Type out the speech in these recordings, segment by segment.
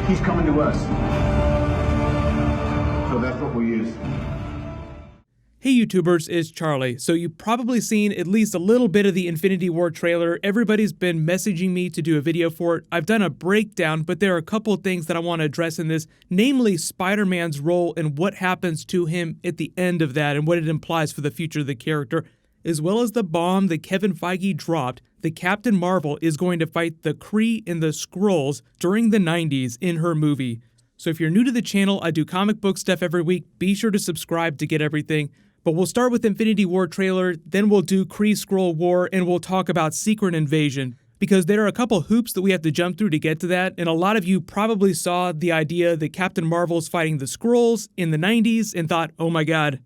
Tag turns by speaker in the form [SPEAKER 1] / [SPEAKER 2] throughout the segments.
[SPEAKER 1] He's coming to us. So that's what we use.
[SPEAKER 2] Hey YouTubers, it's Charlie. So you've probably seen at least a little bit of the Infinity War trailer. Everybody's been messaging me to do a video for it. I've done a breakdown, but there are a couple things that I want to address in this, namely Spider-Man's role and what happens to him at the end of that and what it implies for the future of the character, as well as the bomb that Kevin Feige dropped that Captain Marvel is going to fight the Kree and the Skrulls during the 90s in her movie. So if you're new to the channel, I do comic book stuff every week. Be sure to subscribe to get everything. But we'll start with Infinity War trailer, then we'll do Kree-Skrull War, and we'll talk about Secret Invasion, because there are a couple hoops that we have to jump through to get to that, and a lot of you probably saw the idea that Captain Marvel's fighting the Skrulls in the 90s and thought, oh my god,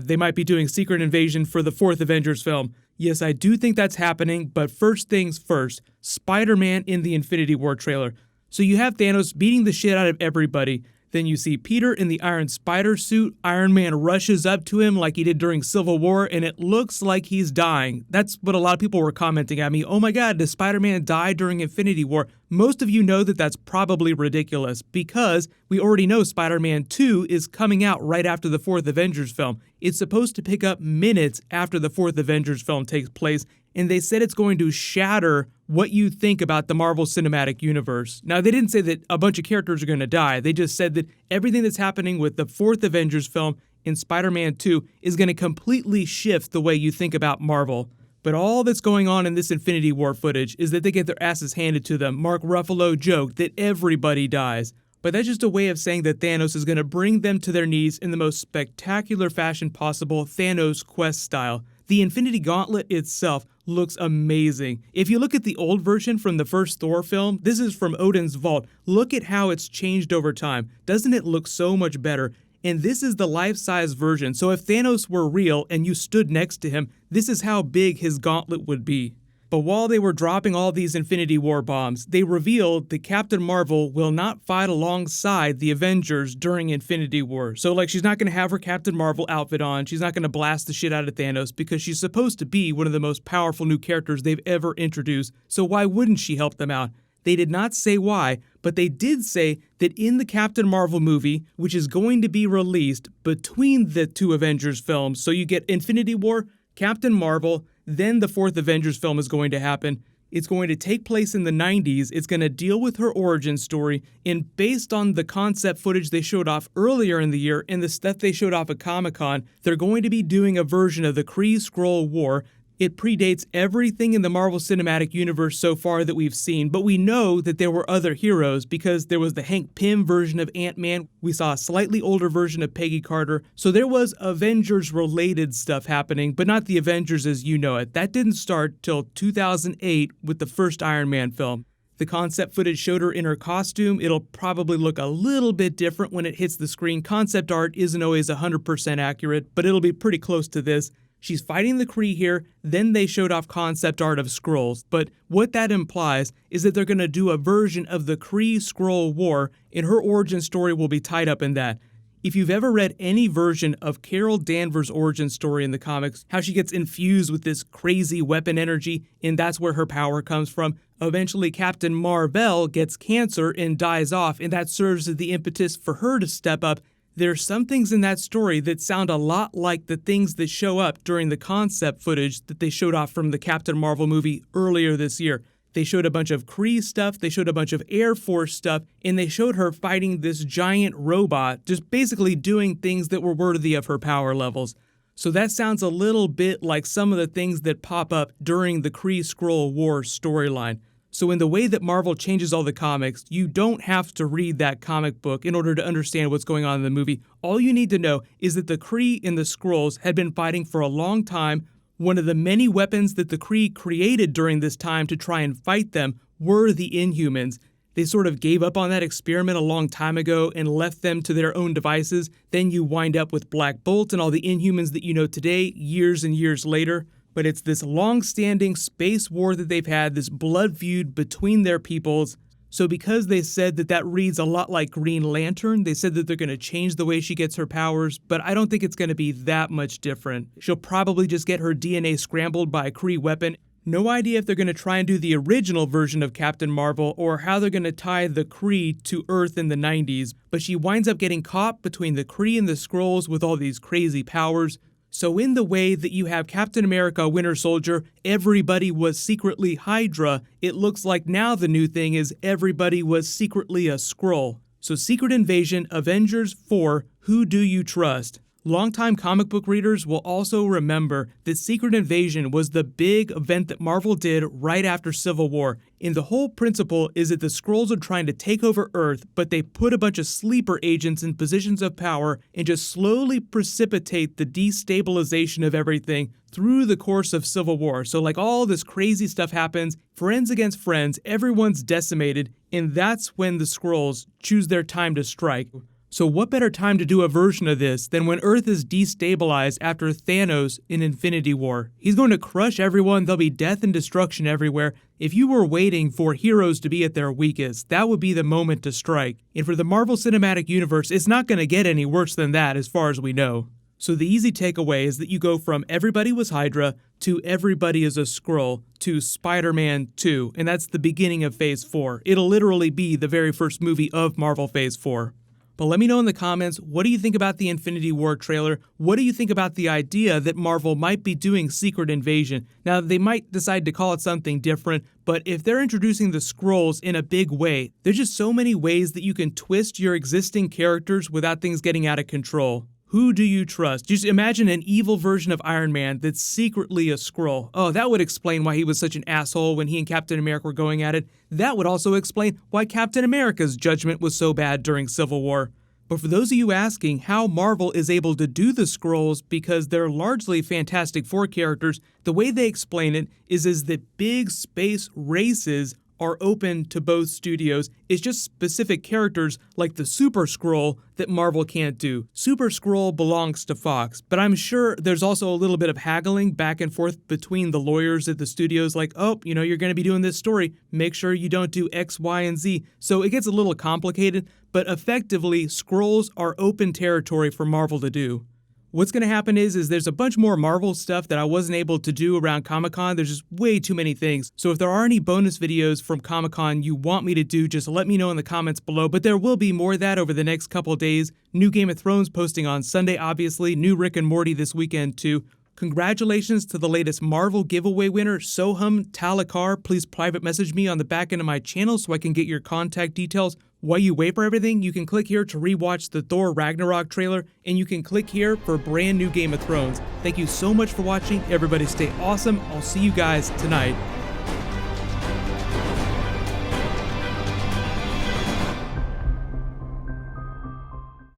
[SPEAKER 2] they might be doing Secret Invasion for the 4th Avengers film. Yes, I do think that's happening, but first things first, Spider-Man in the Infinity War trailer. So you have Thanos beating the shit out of everybody. Then you see Peter in the Iron Spider suit. Iron Man rushes up to him like he did during Civil War, and it looks like he's dying. That's what a lot of people were commenting at me. Oh my god, does Spider-Man die during Infinity War? Most of you know that that's probably ridiculous, because we already know Spider-Man 2 is coming out right after the 4th Avengers film. It's supposed to pick up minutes after the 4th Avengers film takes place, and they said it's going to shatter what you think about the Marvel Cinematic Universe. Now, they didn't say that a bunch of characters are going to die. They just said that everything that's happening with the 4th Avengers film in Spider-Man 2 is going to completely shift the way you think about Marvel. But all that's going on in this Infinity War footage is that they get their asses handed to them. Mark Ruffalo joked that everybody dies. But that's just a way of saying that Thanos is going to bring them to their knees in the most spectacular fashion possible, Thanos Quest style. The Infinity Gauntlet itself looks amazing. If you look at the old version from the first Thor film, this is from Odin's vault. Look at how it's changed over time. Doesn't it look so much better? And this is the life-size version, so if Thanos were real and you stood next to him, this is how big his gauntlet would be. But while they were dropping all these Infinity War bombs, they revealed that Captain Marvel will not fight alongside the Avengers during Infinity War. So like, she's not going to have her Captain Marvel outfit on, she's not going to blast the shit out of Thanos, because she's supposed to be one of the most powerful new characters they've ever introduced, so why wouldn't she help them out? They did not say why, but they did say that in the Captain Marvel movie, which is going to be released between the 2 Avengers films, so you get Infinity War, Captain Marvel, then the 4th Avengers film is going to happen. It's going to take place in the 90s. It's going to deal with her origin story, and based on the concept footage they showed off earlier in the year and the stuff they showed off at Comic-Con, they're going to be doing a version of the Kree-Skrull War. It predates everything in the Marvel Cinematic Universe so far that we've seen, but we know that there were other heroes because there was the Hank Pym version of Ant-Man, we saw a slightly older version of Peggy Carter, so there was Avengers-related stuff happening, but not the Avengers as you know it. That didn't start till 2008 with the first Iron Man film. The concept footage showed her in her costume. It'll probably look a little bit different when it hits the screen. Concept art isn't always 100% accurate, but it'll be pretty close to this. She's fighting the Kree here, then they showed off concept art of Skrulls, but what that implies is that they're going to do a version of the Kree-Skrull War, and her origin story will be tied up in that. If you've ever read any version of Carol Danvers' origin story in the comics, how she gets infused with this crazy weapon energy, and that's where her power comes from, eventually Captain Marvel gets cancer and dies off, and that serves as the impetus for her to step up. There are some things in that story that sound a lot like the things that show up during the concept footage that they showed off from the Captain Marvel movie earlier this year. They showed a bunch of Kree stuff, they showed a bunch of Air Force stuff, and they showed her fighting this giant robot, just basically doing things that were worthy of her power levels. So that sounds a little bit like some of the things that pop up during the Kree-Skrull War storyline. So in the way that Marvel changes all the comics, you don't have to read that comic book in order to understand what's going on in the movie. All you need to know is that the Kree and the Skrulls had been fighting for a long time. One of the many weapons that the Kree created during this time to try and fight them were the Inhumans. They sort of gave up on that experiment a long time ago and left them to their own devices. Then you wind up with Black Bolt and all the Inhumans that you know today, years and years later. But it's this long-standing space war that they've had, this blood feud between their peoples. So because they said that that reads a lot like Green Lantern, they said that they're going to change the way she gets her powers, but I don't think it's going to be that much different. She'll probably just get her DNA scrambled by a Kree weapon, No idea if they're going to try and do the original version of Captain Marvel or how they're going to tie the Kree to Earth in the 90s, but she winds up getting caught between the Kree and the Skrulls with all these crazy powers. So in the way that you have Captain America, Winter Soldier, everybody was secretly Hydra, it looks like now the new thing is everybody was secretly a Skrull. So Secret Invasion, Avengers 4, Who Do You Trust? Longtime comic book readers will also remember that Secret Invasion was the big event that Marvel did right after Civil War. And the whole principle is that the Skrulls are trying to take over Earth, but they put a bunch of sleeper agents in positions of power and just slowly precipitate the destabilization of everything through the course of Civil War. So like all this crazy stuff happens, friends against friends, everyone's decimated, and that's when the Skrulls choose their time to strike. So what better time to do a version of this than when Earth is destabilized after Thanos in Infinity War? He's going to crush everyone, there'll be death and destruction everywhere. If you were waiting for heroes to be at their weakest, that would be the moment to strike. And for the Marvel Cinematic Universe, it's not going to get any worse than that as far as we know. So the easy takeaway is that you go from everybody was Hydra to everybody is a Skrull to Spider-Man 2, and that's the beginning of Phase 4. It'll literally be the very first movie of Marvel Phase 4. But let me know in the comments, what do you think about the Infinity War trailer? What do you think about the idea that Marvel might be doing Secret Invasion? Now, they might decide to call it something different, but if they're introducing the Skrulls in a big way, there's just so many ways that you can twist your existing characters without things getting out of control. Who do you trust? Just imagine an evil version of Iron Man that's secretly a Skrull. Oh, that would explain why he was such an asshole when he and Captain America were going at it. That would also explain why Captain America's judgment was so bad during Civil War. But for those of you asking how Marvel is able to do the Skrulls because they're largely Fantastic Four characters, the way they explain it is that big space races are open to both studios. It's just specific characters like the Super Skrull that Marvel can't do. Super Skrull belongs to Fox, but I'm sure there's also a little bit of haggling back and forth between the lawyers at the studios like, oh, you're going to be doing this story. Make sure you don't do X, Y, and Z. So it gets a little complicated, but effectively, Skrulls are open territory for Marvel to do. What's going to happen is there's a bunch more Marvel stuff that I wasn't able to do around Comic-Con. There's just way too many things. So if there are any bonus videos from Comic-Con you want me to do, just let me know in the comments below. But there will be more of that over the next couple of days. New Game of Thrones posting on Sunday, obviously. New Rick and Morty this weekend, too. Congratulations to the latest Marvel giveaway winner, Soham Talakar. Please private message me on the back end of my channel so I can get your contact details. While you wait for everything, you can click here to rewatch the Thor Ragnarok trailer, and you can click here for brand new Game of Thrones. Thank you so much for watching. Everybody stay awesome. I'll see you guys tonight.